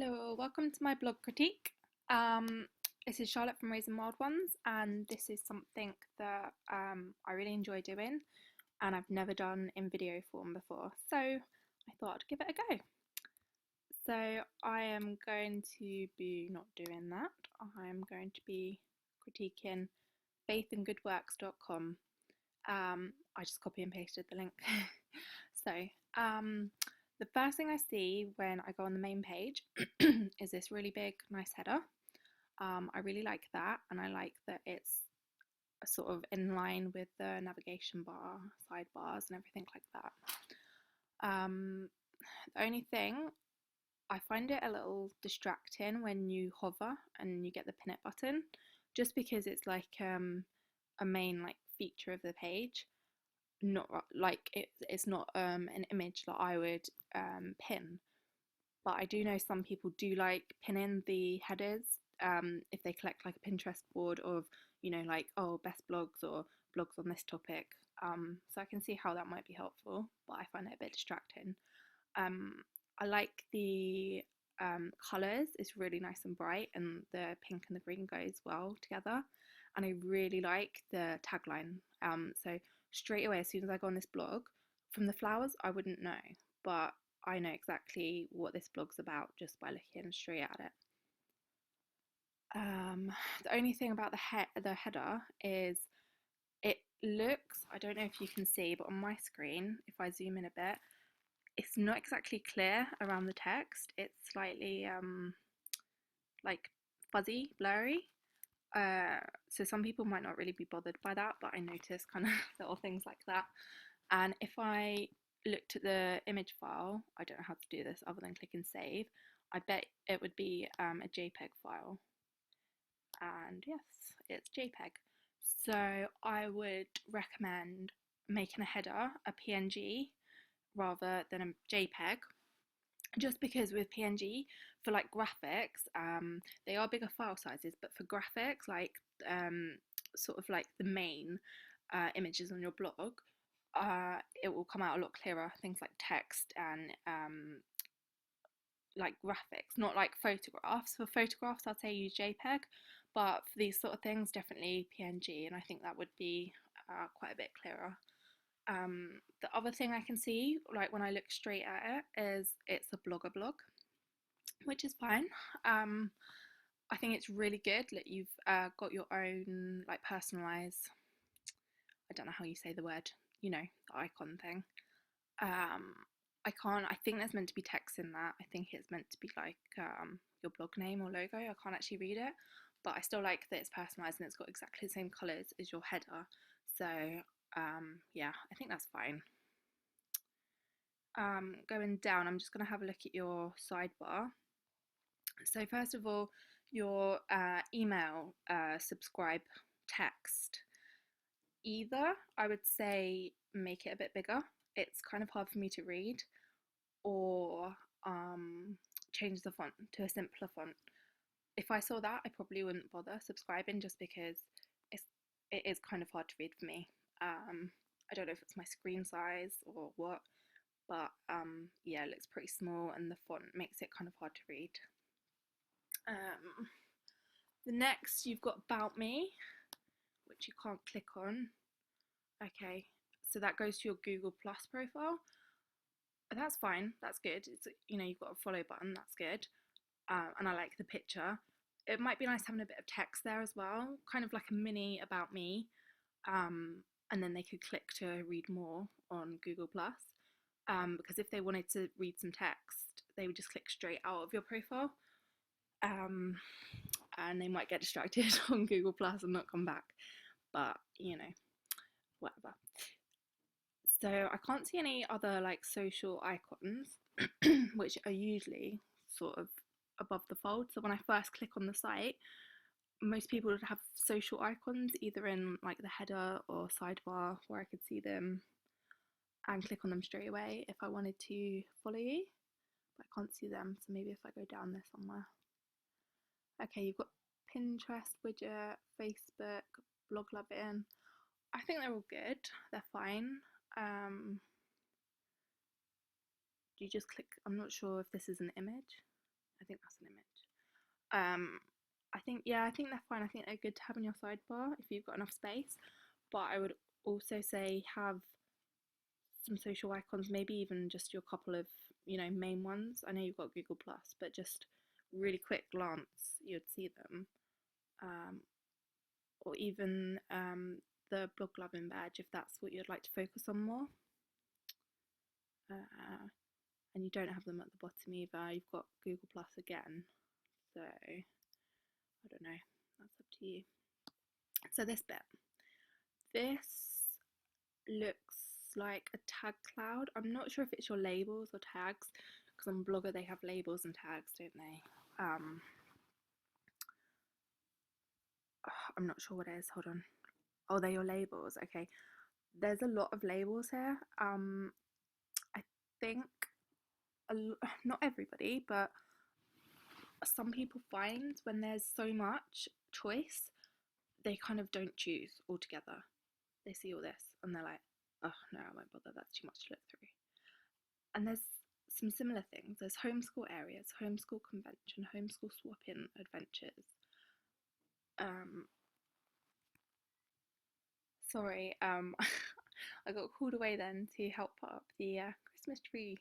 Hello, welcome to my blog critique. Um, this is Charlotte from Raising Wild Ones, and this is something that I really enjoy doing, and I've never done in video form before, so I thought I'd give it a go. So I am going to be not doing that. I'm going to be critiquing faithandgoodworks.com. I just copy and pasted the link. So, the first thing I see when I go on the main page is this really big, nice header. I really like that, and I like that it's sort of in line with the navigation bar, sidebars, and everything like that. The only thing, I find it a little distracting when you hover and you get the pin it button, just because it's like a main like feature of the page. Not like it's not an image that I would pin, but I do know some people do like pinning the headers if they collect like a Pinterest board of, like, oh, best blogs or blogs on this topic. So I can see how that might be helpful, but I find it a bit distracting. I like the colours, it's really nice and bright, and the pink and the green goes well together. And I really like the tagline. So straight away, as soon as I go on this blog, from the flowers, I wouldn't know, but I know exactly what this blog's about just by looking straight at it. The only thing about the header is it looks, I don't know if you can see, but on my screen, if I zoom in a bit, it's not exactly clear around the text. It's slightly like fuzzy, blurry. So some people might not really be bothered by that, but I notice kind of little things like that. And if I looked at the image file, I don't know how to do this other than click and save. I bet it would be a JPEG file. And yes, it's JPEG. So I would recommend making a header a PNG rather than a JPEG, just because with PNG, for like graphics, they are bigger file sizes, but for graphics, like sort of like the main images on your blog, it will come out a lot clearer. Things like text and like graphics, not like photographs. For photographs, I'd say use JPEG, but for these sort of things, definitely PNG, and I think that would be quite a bit clearer. The other thing I can see, like when I look straight at it, is it's a blogger blog, which is fine. I think it's really good that you've got your own like personalized, I don't know how you say the word, the icon thing. I think there's meant to be text in that. I think it's meant to be like your blog name or logo. I can't actually read it, but I still like that it's personalized and it's got exactly the same colors as your header. So yeah, I think that's fine. Going down, I'm just going to have a look at your sidebar. So first of all, your email subscribe text. Either I would say make it a bit bigger. It's kind of hard for me to read, or change the font to a simpler font. If I saw that, I probably wouldn't bother subscribing, just because it is kind of hard to read for me. I don't know if it's my screen size or what, but yeah, it looks pretty small and the font makes it kind of hard to read. The next, you've got About Me, which you can't click on. Okay, so that goes to your Google Plus profile. That's fine, that's good. It's, you've got a follow button, that's good. And I like the picture. It might be nice having a bit of text there as well, kind of like a mini About Me. And then they could click to read more on Google Plus. Because if they wanted to read some text, they would just click straight out of your profile. And they might get distracted on Google Plus and not come back. But, whatever. So I can't see any other like social icons, which are usually sort of above the fold. So when I first click on the site, most people would have social icons either in like the header or sidebar where I could see them and click on them straight away if I wanted to follow you, but I can't see them. So maybe if I go down there somewhere. Okay, you've got Pinterest widget, Facebook, blog loving. I think they're all good. They're fine. You just click, I'm not sure if this is an image. I think that's an image. Um, I think, yeah, I think they're fine. I think they're good to have in your sidebar if you've got enough space. But I would also say have some social icons, maybe even just your couple of, main ones. I know you've got Google Plus, but just really quick glance, you'd see them. Um, or even the blog loving badge if that's what you'd like to focus on more. And you don't have them at the bottom either. You've got Google Plus again, so I don't know. That's up to you. So this looks like a tag cloud. I'm not sure if it's your labels or tags, because on Blogger they have labels and tags, don't they? I'm not sure what it is. Hold on. Oh, they're your labels. Okay. There's a lot of labels here. I think not everybody, but some people find when there's so much choice, they kind of don't choose altogether. They see all this and they're like, oh no, I won't bother, that's too much to look through. And there's some similar things. There's homeschool areas, homeschool convention, homeschool swap-in adventures. Sorry, I got called away then to help put up the Christmas tree.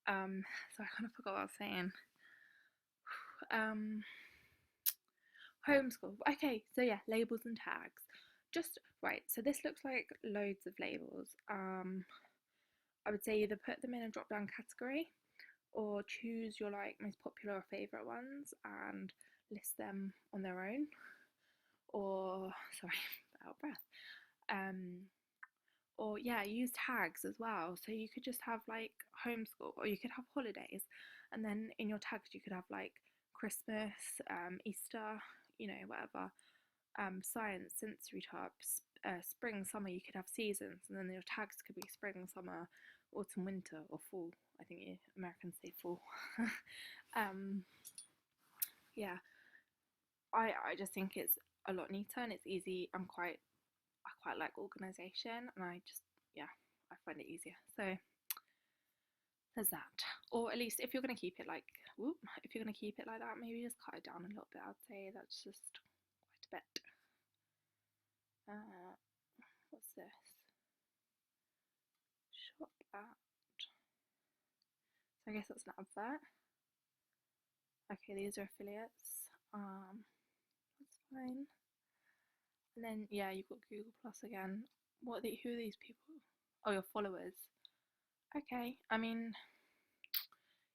So I kind of forgot what I was saying. Homeschool. Okay, so yeah, labels and tags. Just right. So this looks like loads of labels. I would say either put them in a drop-down category or choose your like most popular or favorite ones and list them on their own. Or sorry, out of breath. Or yeah, use tags as well. So you could just have like homeschool, or you could have holidays, and then in your tags you could have like Christmas, Easter, whatever. Science, sensory types, spring, summer. You could have seasons, and then your tags could be spring, summer, autumn, winter, or fall. I think Americans say fall. Yeah, I just think it's a lot neater and it's easy. I quite like organisation, and yeah, I find it easier. So there's that. Or at least if you're going to keep it like, if you're going to keep it like that, maybe just cut it down a little bit. I'd say that's just quite a bit. What's this? Shop at. So I guess that's an advert. Okay, these are affiliates. That's fine. And then yeah, you've got Google Plus again. Who are these people? Oh, your followers. Okay, I mean,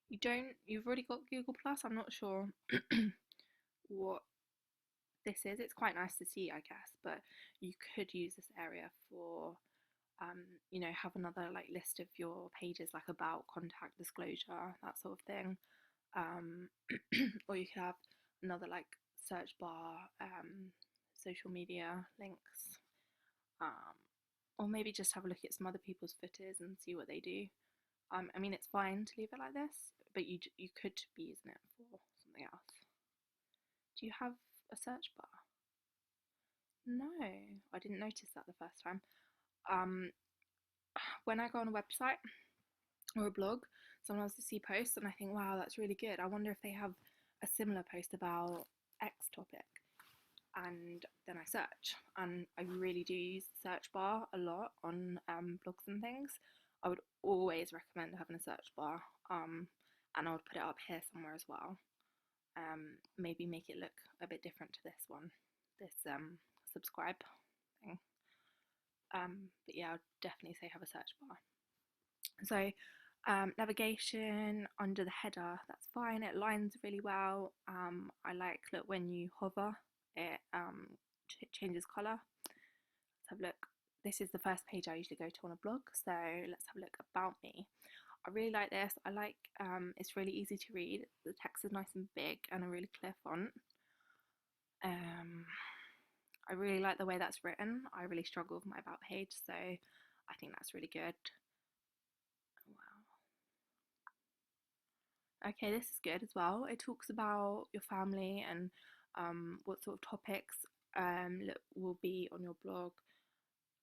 you've already got Google Plus. I'm not sure what this is. It's quite nice to see, I guess, but you could use this area for have another like list of your pages, like about, contact, disclosure, that sort of thing. Or you could have another like search bar, social media links, or maybe just have a look at some other people's footers and see what they do. I mean, it's fine to leave it like this, but you could be using it for something else. Do you have a search bar? No, I didn't notice that the first time. When I go on a website or a blog, sometimes I see posts and I think, wow, that's really good. I wonder if they have a similar post about X topic. And then I search, and I really do use the search bar a lot on blogs and things. I would always recommend having a search bar, and I would put it up here somewhere as well. Maybe make it look a bit different to this one, this subscribe thing. But yeah, I'd definitely say have a search bar. So navigation under the header, that's fine. It lines really well. I like that when you hover, it changes colour. Let's have a look. This is the first page I usually go to on a blog, so let's have a look. About me. I really like this. I like it's really easy to read. The text is nice and big and a really clear font. I really like the way that's written. I really struggle with my about page, so I think that's really good. Wow. Okay, this is good as well. It talks about your family and what sort of topics will be on your blog.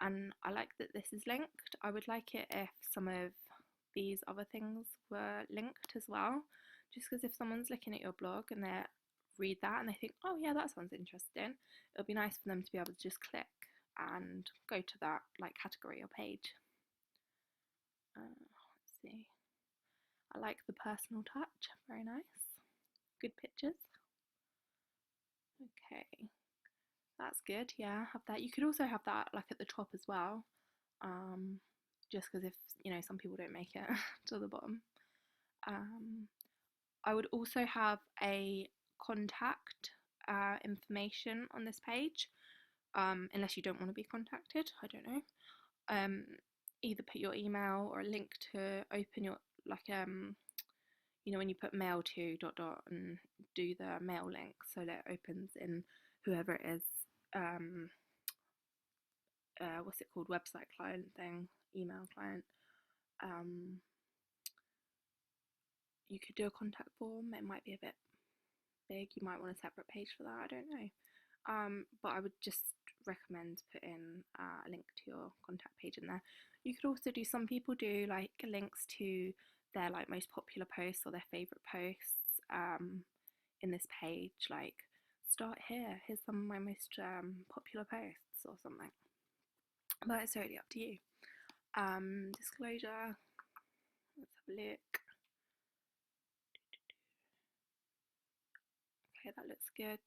And I like that this is linked. I would like it if some of these other things were linked as well, just because if someone's looking at your blog and they read that and they think, oh yeah, that sounds interesting, it'll be nice for them to be able to just click and go to that like category or page. Let's see. I like the personal touch, very nice. Good pictures. Okay, that's good. Yeah, have that. You could also have that like at the top as well, just because if some people don't make it to the bottom. I would also have a contact information on this page, unless you don't want to be contacted. I don't know. Either put your email or a link to open your when you put mail to ... and do the mail link so that it opens in whoever it is, what's it called, website client thing, email client. You could do a contact form. It might be a bit big. You might want a separate page for that. I don't know. But I would just recommend putting a link to your contact page in there. You could also do, some people do like links to their like most popular posts or their favorite posts in this page, like start here, here's some of my most popular posts or something. But it's totally up to you. Disclosure, let's have a look. Okay, that looks good.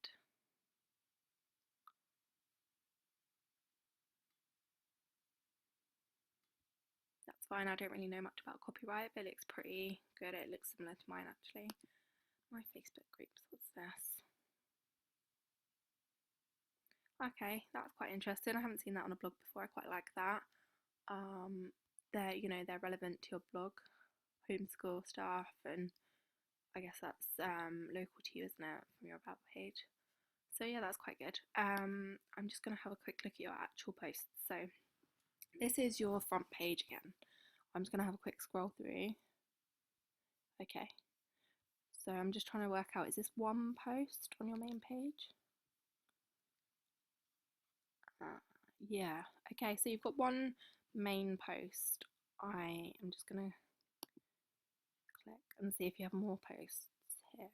That's fine. I don't really know much about copyright, but it looks pretty good. It looks similar to mine actually. My Facebook groups, what's this? Okay, that's quite interesting. I haven't seen that on a blog before. I quite like that. They're relevant to your blog, homeschool stuff, and I guess that's local to you, isn't it, from your about page? So yeah, that's quite good. I'm just gonna have a quick look at your actual posts. So this is your front page again. I'm just gonna have a quick scroll through. Okay. So I'm just trying to work out, is this one post on your main page? Yeah. Okay, so you've got one main post. I am just gonna click and see if you have more posts here.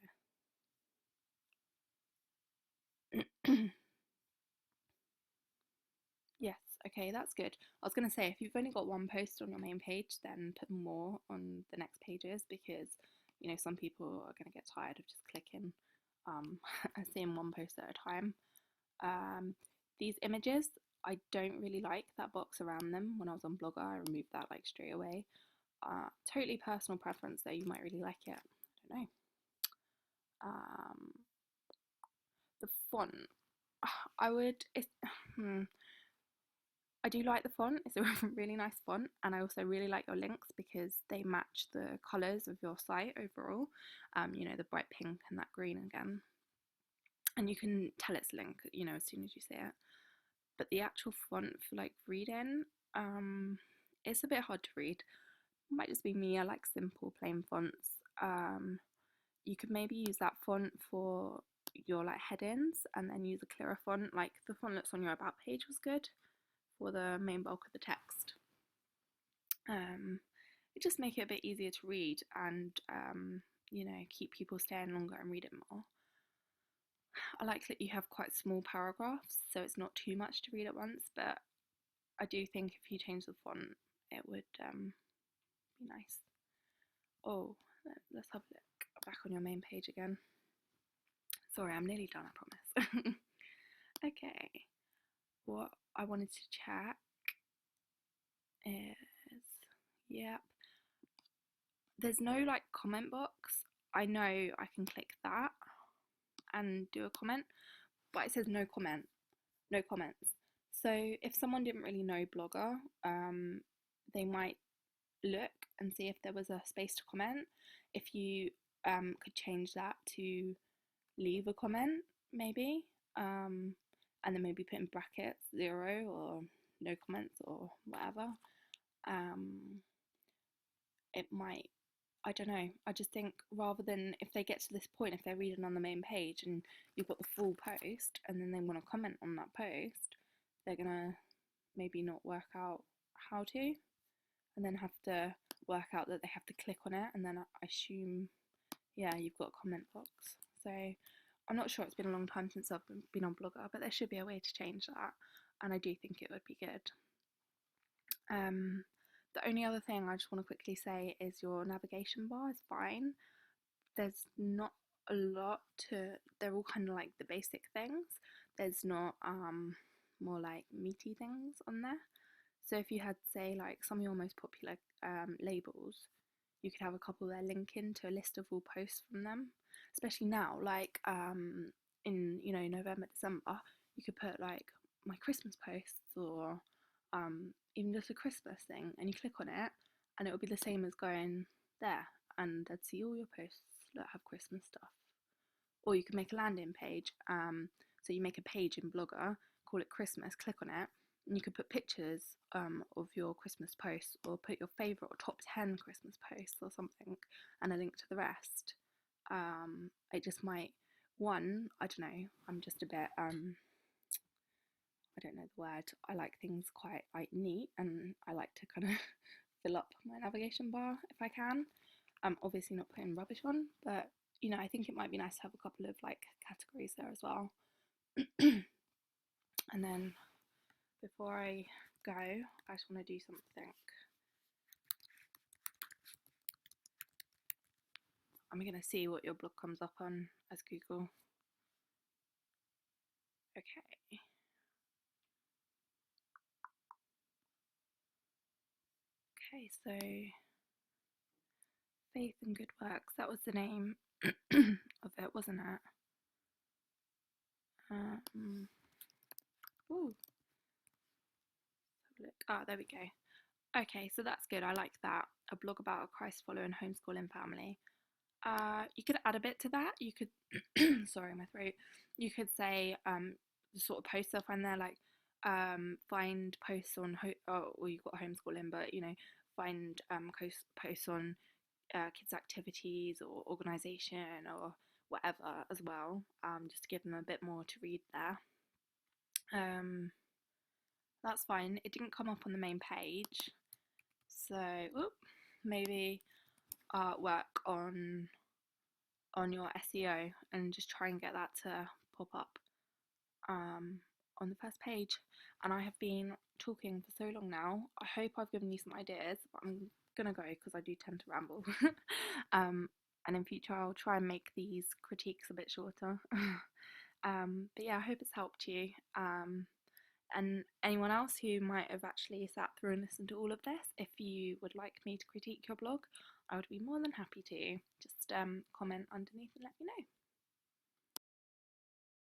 Yes, okay, that's good. I was going to say, if you've only got one post on your main page, then put more on the next pages, because some people are going to get tired of just clicking and seeing one post at a time. These images, I don't really like that box around them. When I was on Blogger, I removed that like straight away. Totally personal preference though, you might really like it. I don't know. The font, I do like the font. It's a really nice font, and I also really like your links because they match the colours of your site overall. The bright pink and that green again, and you can tell it's a link, as soon as you see it. But the actual font for like reading, it's a bit hard to read. Might just be me. I like simple plain fonts. You could maybe use that font for your like headings, and then use a clearer font. Like the font that's on your about page was good for the main bulk of the text. It just make it a bit easier to read, and keep people staying longer and read it more. I like that you have quite small paragraphs, so it's not too much to read at once, but I do think if you change the font, it would be nice. Oh, let's have a look back on your main page again. Sorry, I'm nearly done, I promise. Okay, what I wanted to check is, yep, there's no like comment box. I know I can click that and do a comment, but it says no comments. So if someone didn't really know Blogger, they might look and see if there was a space to comment. If you could change that to leave a comment, maybe, and then maybe put in brackets 0 or no comments or whatever, it might, I don't know, I just think rather than, if they get to this point, if they're reading on the main page and you've got the full post and then they want to comment on that post, they're gonna maybe not work out how to, and then have to work out that they have to click on it, and then I assume, yeah, you've got a comment box. So I'm not sure, it's been a long time since I've been on Blogger, but there should be a way to change that, and I do think it would be good. The only other thing I just want to quickly say is your navigation bar is fine. There's not a lot to, they're all kind of like the basic things. There's not more like meaty things on there. So if you had, say, like some of your most popular labels, you could have a couple there linking to a list of all posts from them. Especially now, like in November, December, you could put like my Christmas posts, or even just a Christmas thing, and you click on it, and it would be the same as going there, and they'd see all your posts that have Christmas stuff. Or you could make a landing page. So you make a page in Blogger, call it Christmas, click on it, and you could put pictures of your Christmas posts, or put your favourite or top 10 Christmas posts or something, and a link to the rest. It just might, one, I don't know, I'm just a bit, I don't know the word, I like things quite like neat, and I like to kind of fill up my navigation bar if I can. Obviously not putting rubbish on, but I think it might be nice to have a couple of like categories there as well. And then before I go, I just want to do something. I'm going to see what your blog comes up on as Google. Okay. Okay, so Faith and Good Works, that was the name of it, wasn't it? Ooh. Look. Ah, there we go. Okay, so that's good. I like that. A blog about a Christ following homeschooling family. You could add a bit to that. You could, sorry, my throat. You could say the sort of posts they'll find there, like find posts on, or you've got homeschooling, but find posts on kids' activities or organisation or whatever as well, just to give them a bit more to read there. That's fine. It didn't come up on the main page, so maybe work on your SEO and just try and get that to pop up on the first page. And I have been talking for so long now. I hope I've given you some ideas, but I'm gonna go because I do tend to ramble. And in future I'll try and make these critiques a bit shorter. But yeah, I hope it's helped you. And anyone else who might have actually sat through and listened to all of this, if you would like me to critique your blog, I would be more than happy to. Just comment underneath and let me know.